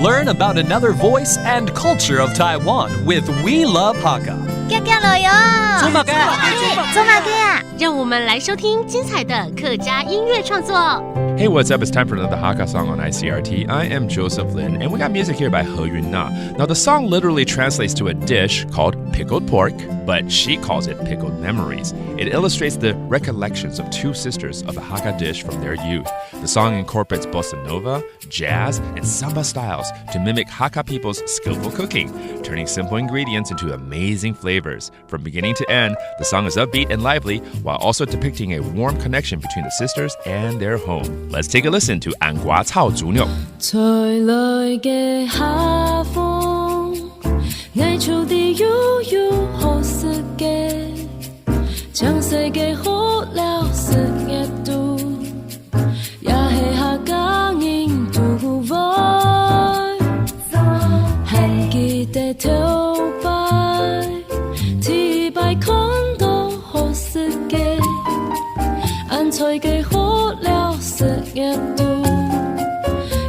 Learn about another voice and culture of Taiwan with We Love Hakka. 做马哥呀！让我们来收听精彩的客家音乐创作。Hey, what's up? It's time for another Hakka song on ICRT. I am Joseph Lin, and we got music here by He Yun Na. Now, the song literally translates to a dish called pickled pork, but she calls it Pickled Memories. It illustrates the recollections of two sisters of a Hakka dish from their youth. The song incorporates Bossa Nova, Jazz, and Samba styles to mimic Hakka people's skillful cooking, turning simple ingredients into amazing flavors. From beginning to end, the song is upbeat and lively, while also depicting a warm connection between the sisters and their home. Let's take a listen to 醃瓜炒豬肉。才來嘅下風，藝術地悠悠好食嘅，將世嘅好了食一度，也係下家人度愛，係記得頭擺，提擺看到好食嘅，安菜嘅好了食一度。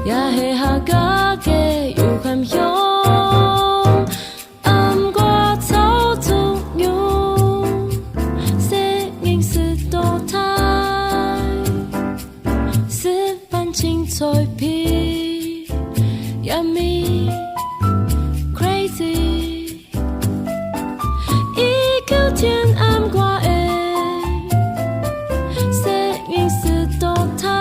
也係客家嘅有含香，醃瓜炒豬肉，食應食到太，食飯青菜皮 ，yummy crazy， 一口甜醃瓜誒，食應食到太。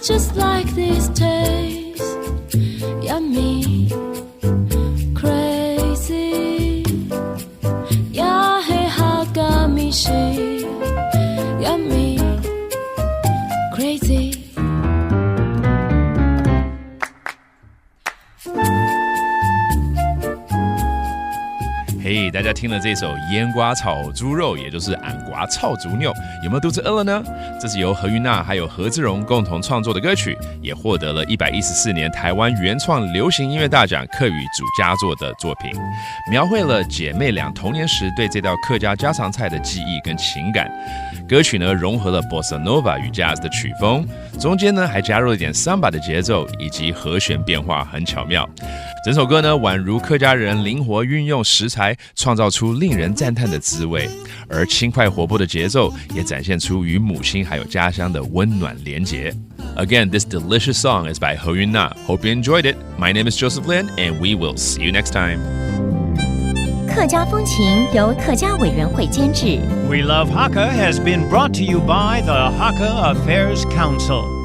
Just like this taste, yummy, crazy. Yeah, hey, Hakka mishi, yummy, crazy. 嘿，大家听了这首醃瓜炒猪肉，也就是醃瓜炒猪肉，有没有肚子饿了呢？这是由何芸娜还有何芝蓉共同创作的歌曲，也获得了114年台湾原创流行音乐大奖客语主佳作的作品，描绘了姐妹俩童年时对这道客家家常菜的记忆跟情感。歌曲呢融合了 Bossa Nova 与 Jazz 的曲风，中间呢还加入了一点 Samba 的节奏，以及和弦变化很巧妙。整首歌呢宛如客家人灵活运用食材，创造出令人赞叹的滋味，而轻快活泼的节奏也展现出与母亲还有家乡的温暖连结。Again, this delicious song is by He Yun Na. Hope you enjoyed it. My name is Joseph Lin, and we will see you next time. 客家风情由客家委员会监制。We Love Hakka has been brought to you by the Hakka Affairs Council.